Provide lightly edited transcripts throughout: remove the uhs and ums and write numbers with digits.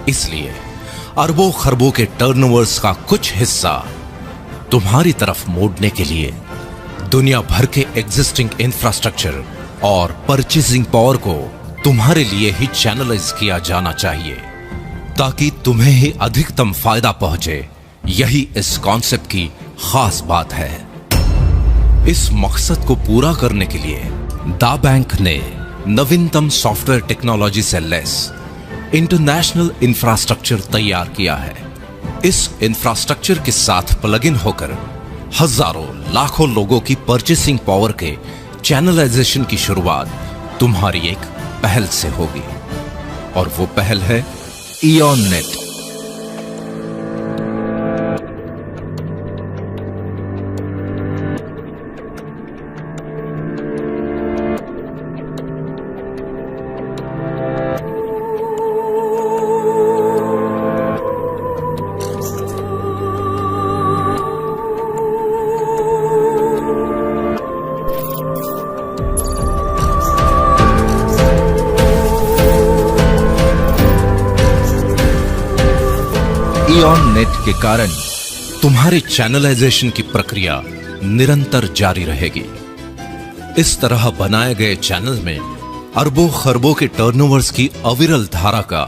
इसलिए अरबों खरबों के टर्नओवर्स का कुछ हिस्सा तुम्हारी तरफ मोड़ने के लिए दुनिया भर के एग्जिस्टिंग इंफ्रास्ट्रक्चर और परचेसिंग पावर को तुम्हारे लिए ही चैनलाइज किया जाना चाहिए, ताकि तुम्हें ही अधिकतम फायदा पहुंचे। यही इस कॉन्सेप्ट की खास बात है। इस मकसद को पूरा करने के लिए दा बैंक ने नवीनतम सॉफ्टवेयर टेक्नोलॉजी से लेस इंटरनेशनल इंफ्रास्ट्रक्चर तैयार किया है। इस इंफ्रास्ट्रक्चर के साथ प्लग इन होकर हजारों लाखों लोगों की परचेसिंग पावर के चैनलाइजेशन की शुरुआत तुम्हारी एक पहल से होगी, और वो पहल है इयॉन नेट। इयॉन नेट के कारण तुम्हारे चैनलाइजेशन की प्रक्रिया निरंतर जारी रहेगी। इस तरह बनाए गए चैनल में अरबों खरबों के टर्नओवर्स की अविरल धारा का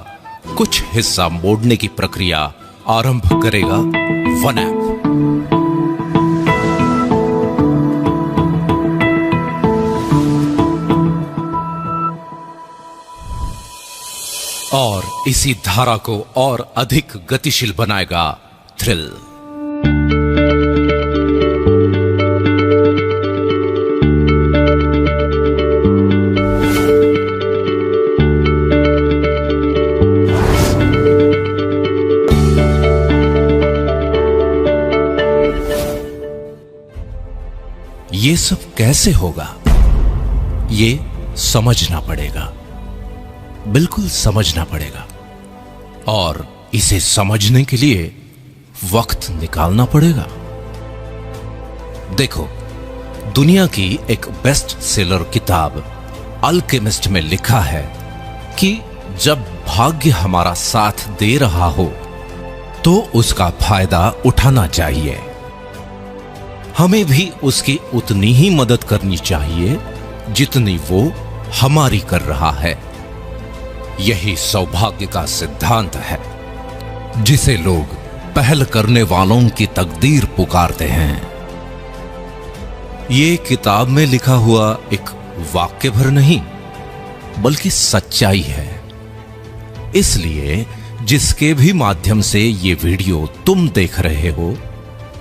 कुछ हिस्सा मोड़ने की प्रक्रिया आरंभ करेगा वन ऐप। और इसी धारा को और अधिक गतिशील बनाएगा थ्रिल। ये सब कैसे होगा, ये समझना पड़ेगा, बिल्कुल समझना पड़ेगा। और इसे समझने के लिए वक्त निकालना पड़ेगा। देखो, दुनिया की एक बेस्ट सेलर किताब अल्केमिस्ट में लिखा है कि जब भाग्य हमारा साथ दे रहा हो तो उसका फायदा उठाना चाहिए। हमें भी उसकी उतनी ही मदद करनी चाहिए जितनी वो हमारी कर रहा है। यही सौभाग्य का सिद्धांत है, जिसे लोग पहल करने वालों की तकदीर पुकारते हैं। ये किताब में लिखा हुआ एक वाक्य भर नहीं, बल्कि सच्चाई है। इसलिए जिसके भी माध्यम से ये वीडियो तुम देख रहे हो,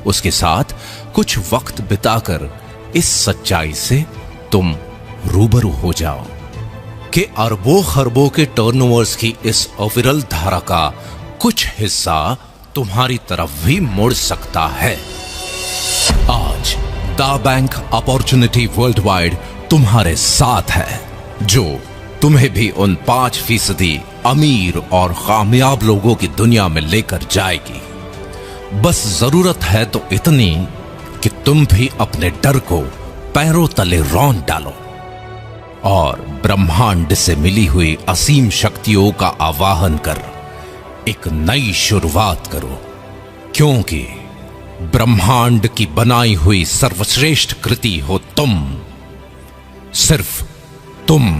उसके साथ कुछ वक्त बिताकर इस सच्चाई से तुम रूबरू हो जाओ कि अरबों खरबों के टर्नओवर्स की इस अविरल धारा का कुछ हिस्सा तुम्हारी तरफ भी मुड़ सकता है। आज दा बैंक अपॉर्चुनिटी वर्ल्ड वाइड तुम्हारे साथ है, जो तुम्हें भी उन 5% अमीर और कामयाब लोगों की दुनिया में लेकर जाएगी। बस जरूरत है तो इतनी कि तुम भी अपने डर को पैरों तले रौंद डालो और ब्रह्मांड से मिली हुई असीम शक्तियों का आवाहन कर एक नई शुरुआत करो, क्योंकि ब्रह्मांड की बनाई हुई सर्वश्रेष्ठ कृति हो तुम, सिर्फ तुम।